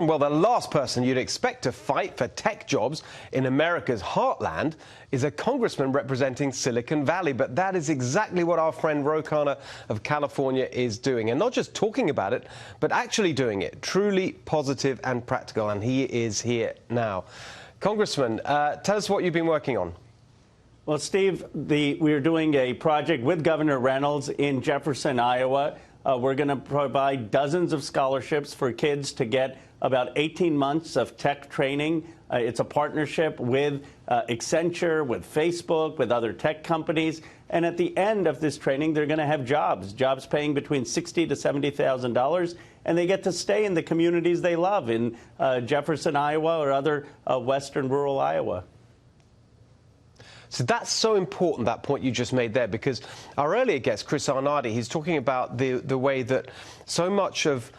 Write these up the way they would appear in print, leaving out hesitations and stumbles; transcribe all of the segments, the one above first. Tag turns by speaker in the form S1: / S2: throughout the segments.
S1: Well, the last person you'd expect to fight for tech jobs in America's heartland is a congressman representing Silicon Valley. But that is exactly what our friend Khanna of California is doing. And not just talking about it, but actually doing it. Truly positive and practical. And he is here now. Congressman, tell us what you've been working on.
S2: Well, Steve, we're doing a project with Governor Reynolds in Jefferson, Iowa. We're going to provide dozens of scholarships for kids to get about 18 months of tech training. It's a partnership with Accenture, with Facebook, with other tech companies. And at the end of this training, they're going to have jobs paying between $60,000 to $70,000. And they get to stay in the communities they love in Jefferson, Iowa, or other western rural Iowa.
S1: So that's so important, that point you just made there, because our earlier guest, Chris Arnady, he's talking about the way that so much of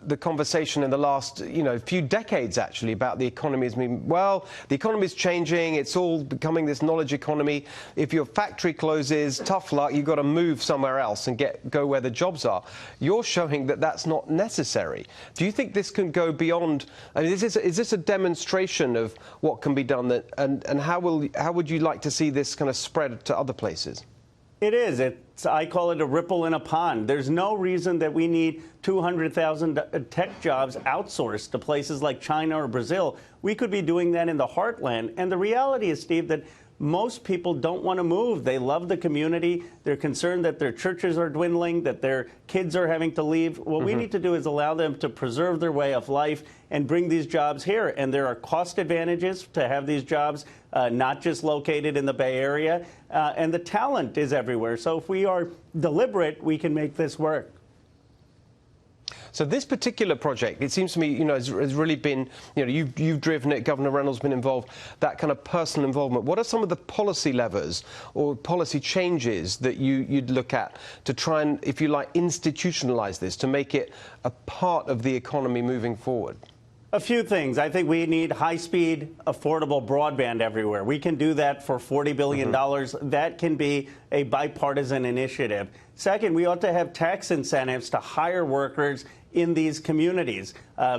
S1: the conversation in the last, few decades, actually, about the economy has been, well, the economy is changing, it's all becoming this knowledge economy. If your factory closes, tough luck, you've got to move somewhere else and go where the jobs are. You're showing that that's not necessary. Do you think this can go beyond? I mean, is this a demonstration of what can be done, and how would you like to see this kind of spread to other places?
S2: It is. I call it a ripple in a pond. There's no reason that we need 200,000 tech jobs outsourced to places like China or Brazil. We could be doing that in the heartland. And the reality is, Steve, that most people don't want to move. They love the community. They're concerned that their churches are dwindling, that their kids are having to leave. What we need to do is allow them to preserve their way of life and bring these jobs here. And there are cost advantages to have these jobs, not just located in the Bay Area. And the talent is everywhere. So if we are deliberate, we can make this work.
S1: So this particular project, it seems to me, has really been, you've driven it, Governor Reynolds has been involved, that kind of personal involvement. What are some of the policy levers or policy changes that you'd look at to try and, if you like, institutionalize this, to make it a part of the economy moving forward?
S2: A few things. I think we need high-speed, affordable broadband everywhere. We can do that for $40 billion. That can be a bipartisan initiative. Second, we ought to have tax incentives to hire workers in these communities.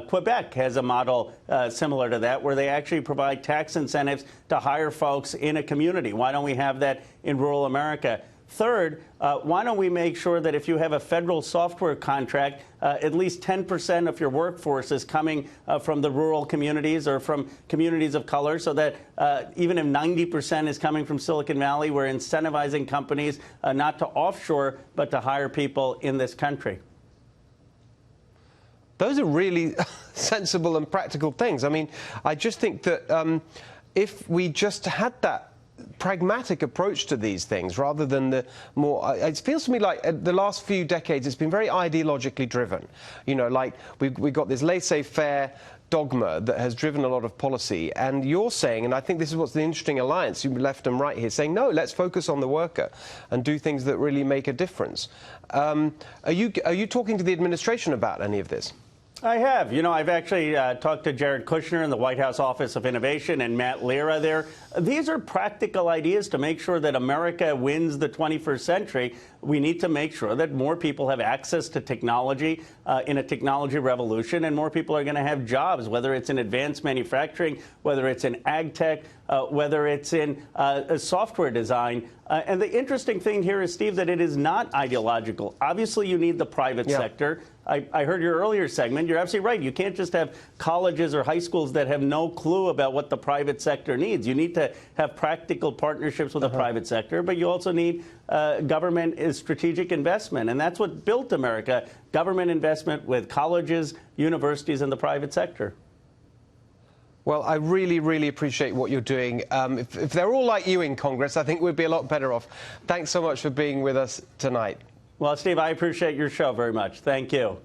S2: Quebec has a model similar to that, where they actually provide tax incentives to hire folks in a community. Why don't we have that in rural America? Third, why don't we make sure that if you have a federal software contract, at least 10% of your workforce is coming from the rural communities or from communities of color, so that even if 90% is coming from Silicon Valley, we're incentivizing companies not to offshore, but to hire people in this country.
S1: Those are really sensible and practical things. I mean, I just think that if we just had that pragmatic approach to these things rather than the more, it feels to me like the last few decades it's been very ideologically driven. Like we got this laissez-faire dogma that has driven a lot of policy, and you're saying, and I think this is what's the interesting alliance, left and right here, saying, no, let's focus on the worker and do things that really make a difference. Are you talking to the administration about any of this?
S2: I have. I've actually talked to Jared Kushner in the White House Office of Innovation and Matt Lira there. These are practical ideas to make sure that America wins the 21st century. We need to make sure that more people have access to technology in a technology revolution, and more people are going to have jobs, whether it's in advanced manufacturing, whether it's in ag tech, whether it's in software design. And the interesting thing here is, Steve, that it is not ideological. Obviously, you need the private sector. I heard your earlier segment. You're absolutely right. You can't just have colleges or high schools that have no clue about what the private sector needs. You need to have practical partnerships with the private sector, but you also need government strategic investment. And that's what built America, government investment with colleges, universities, and the private sector.
S1: Well, I really, really appreciate what you're doing. If they're all like you in Congress, I think we'd be a lot better off. Thanks so much for being with us tonight.
S2: Well, Steve, I appreciate your show very much. Thank you.